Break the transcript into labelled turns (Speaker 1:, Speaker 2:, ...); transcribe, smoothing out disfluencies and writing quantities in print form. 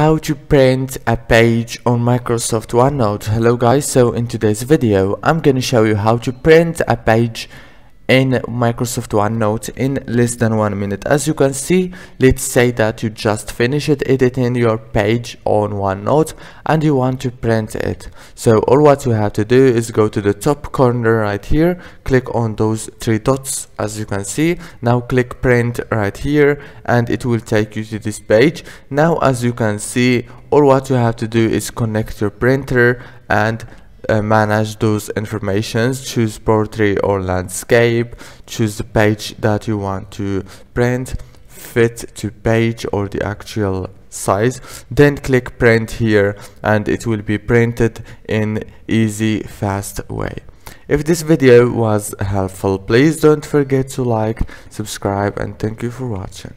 Speaker 1: how to print a page on Microsoft OneNote. Hello guys, so in today's video I'm gonna show you how to print a page in Microsoft OneNote in less than 1 minute. As you can see, let's say that you just finished editing your page on OneNote and you want to print it. So all what you have to do is go to the top corner right here, click on those 3 dots as you can see. Now click print right here and it will take you to this page. Now as you can see, all what you have to do is connect your printer and manage those informations. Choose portrait or landscape, choose the page that you want to print, fit to page or the actual size, then click print here and it will be printed in easy, fast way. If this video was helpful, please don't forget to like, subscribe, and thank you for watching.